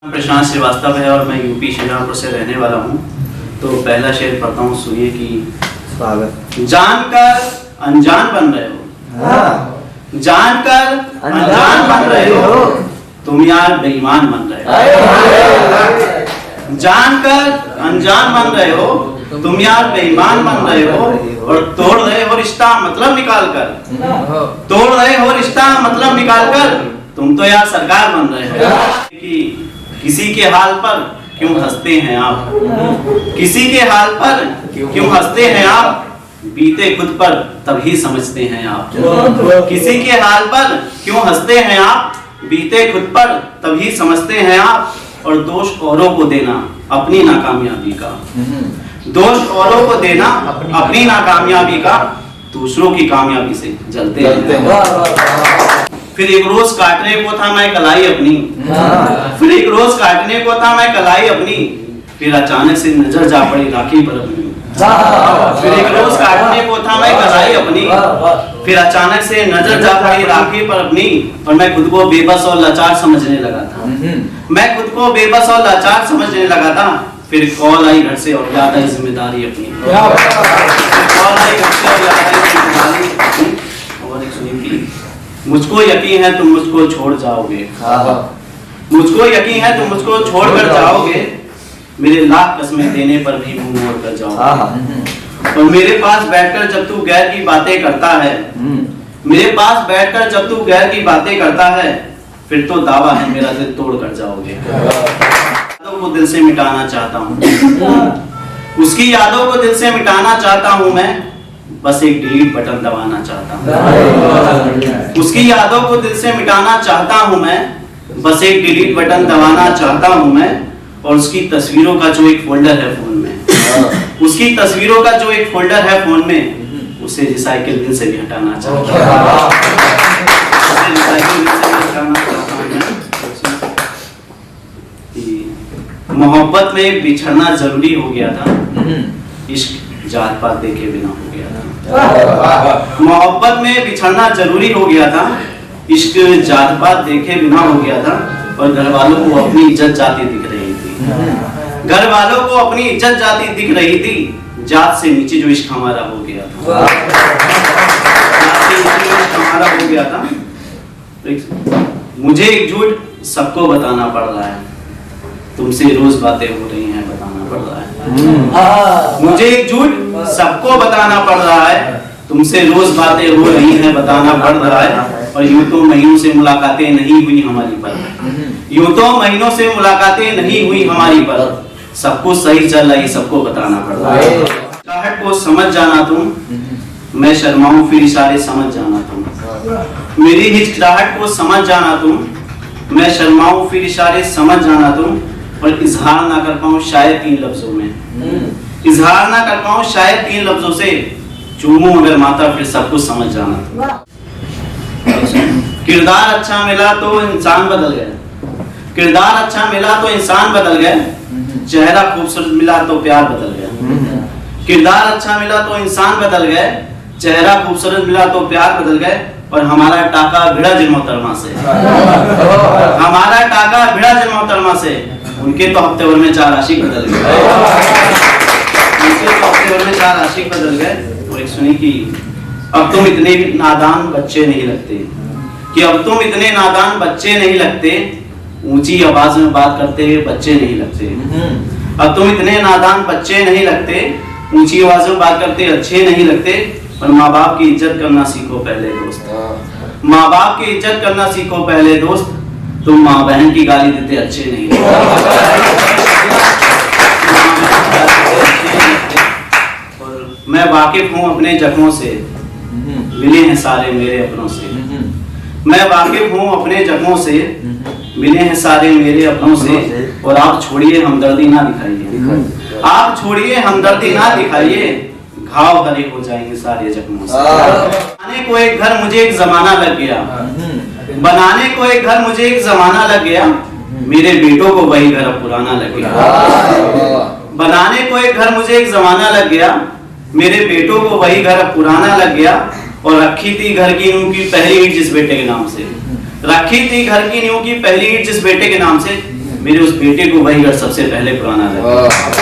प्रशांत श्रीवास्तव है और मैं यूपी श्रीरामपुर से रहने वाला हूँ। तो पहला शेर पढ़ता हूँ। सुनिए कि स्वागत। जानकर अनजान बन रहे हो, जानकर अनजान बन रहे हो, तुम यार बेईमान बन रहे हो। जानकर अनजान बन रहे हो, तुम यार बेईमान बन रहे हो और तोड़ रहे हो रिश्ता मतलब निकाल कर, तोड़ रहे हो रिश्ता मतलब निकाल कर, तुम तो यार सरकार बन रहे हो। कि किसी के हाल पर क्यों हंसते हैं आप, किसी के हाल पर क्यों हंसते हैं आप, बीते खुद पर तभी समझते हैं आप। किसी के हाल पर क्यों हंसते हैं आप, बीते खुद पर तभी समझते हैं आप। और दोष औरों को देना अपनी नाकामयाबी का, दोष औरों को देना अपनी नाकामयाबी का, दूसरों की कामयाबी से जलते हैं। फिर एक रोज काटने को था मैं कलाई अपनी, फिर एक रोज काटने को था मैं कलाई अपनी, फिर अचानक से नजर जा पड़ी राखी पर अपनी। फिर एक रोज काटने को था मैं कलाई अपनी, फिर अचानक से नजर जा पड़ी राखी पर अपनी। और मैं खुद को बेबस और लाचार समझने लगा था, मैं खुद को बेबस और लाचार समझने लगा था। फिर कॉल आई घर से और याद आई जिम्मेदारी अपनी, कॉल आई घर से और याद आई जिम्मेदारी अपनी। और एक सुनी थी, मुझको यकीन है तुम मुझको छोड़ जाओगे, मुझको यकीन है तुम मुझको छोड़ कर जाओगे, मेरे लाख कसमें देने पर भी मुंह मोड़ कर जाओगे। और मेरे पास बैठकर जब तू गैर की बातें करता है, मेरे पास बैठकर जब तू गैर की बातें करता है, फिर तो दावा है मेरा दिल तोड़ कर जाओगे। यादों को दिल से मिटाना चाहता हूँ, उसकी यादों को दिल से मिटाना चाहता हूँ मैं, बस एक डिलीट बटन दबाना चाहता हूँ। उसकी यादों को दिल से मिटाना चाहता हूँ मैं, बस एक डिलीट बटन दबाना चाहता हूँ मैं। और उसकी तस्वीरों का जो एक फोल्डर है फोन में, उसकी तस्वीरों का जो एक फोल्डर है फोन में, उसे रिसाइकिल बिन से भी हटाना चाहता हूँ, उसे रिसाइकिल बिन से भी हटाना चाहता हूँ मैं। मोहब्बत में बिछड़ना जरूरी हो गया था, इश्क जात पात देखे बिना हो गया था। मोहब्बत में बिछड़ना जरूरी हो गया था, इश्क जात पात देखे बिना हो गया था। और घर वालों को अपनी इज्जत जाती दिख रही थी, घर वालों को अपनी इज्जत जाती दिख रही थी, जात से नीचे जो इश्क हमारा हो गया था, जात से नीचे जो इश्क हमारा हो गया था। मुझे एक झूठ सबको बताना पड़ रहा है, तुमसे रोज बातें हो रही हैं बताना पड़ रहा है। मुझे एक झूठ सबको बताना पड़ रहा है, तुमसे रोज बातें हो रही हैं बताना पड़ रहा है। और यूं तो महीनों से मुलाकातें नहीं हुई हमारी पर, यूं तो महीनों से मुलाकातें नहीं हुई हमारी पर, सब कुछ सही चल रही सबको बताना पड़ रहा है। हिचकिचाहट को समझ जाना तुम, मैं शर्माऊं फिर इशारे समझ जाना तुम। मेरी हिचकिचाहट को समझ जाना तुम, मैं शर्माऊं फिर इशारे समझ जाना तुम। और इजहार ना कर पाऊं शायद 3 लफ्जों में, इजहार ना कर पाऊं शायद 3 लफ्जों से, चूमूं अगर माता फिर सब कुछ समझ जाना। किरदार अच्छा मिला तो इंसान बदल गया, किरदार अच्छा मिला तो इंसान बदल गया, चेहरा खूबसूरत मिला तो प्यार बदल गया। किरदार अच्छा मिला तो इंसान बदल गए, चेहरा खूबसूरत मिला तो प्यार बदल गए। और हमारा टाका भिड़ा जिन मोहतरमा से, हमारा टाका भिड़ा जिन मोहतरमा से, उनके तो हफ्ते भर में 4 आशिक बदल गए, उनके तो हफ्ते भर में 4 आशिक बदल गए। और एक सुनी कि अब तुम इतने नादान बच्चे नहीं लगते, कि अब तुम इतने नादान बच्चे नहीं लगते, ऊंची आवाज में बात करते हुए बच्चे नहीं लगते। अब तुम इतने नादान बच्चे नहीं लगते, ऊंची आवाज में बात करते अच्छे नहीं लगते। और माँ बाप की इज्जत करना सीखो पहले दोस्त, माँ बाप की इज्जत करना सीखो पहले दोस्त, तुम माँ बहन की गाली देते अच्छे नहीं लगते। और मैं वाकिफ हूँ अपने जख्मों से, मिले हैं सारे मेरे अपनों से। मैं वाकिफ हूँ अपने जख्मों से, मिले हैं सारे मेरे अपनों से। और आप छोड़िए हमदर्दी ना दिखाइए, आप छोड़िए हमदर्दी ना दिखाइए, घाव हरे हो जाएंगे सारे जख्मों से। बनाने को एक घर मुझे एक जमाना लग गया, बनाने को एक घर मुझे एक जमाना लग गया, मेरे बेटों को वही घर अब पुराना लग गया। बनाने को एक घर मुझे एक जमाना लग गया, मेरे बेटों को वही घर अब पुराना लग गया। और रखी थी घर की नींव की पहली ईंट जिस बेटे के नाम से, रखी थी घर की नींव की पहली ईंट जिस बेटे के नाम से, मेरे उस बेटे को वही घर सबसे पहले पुराना लगा।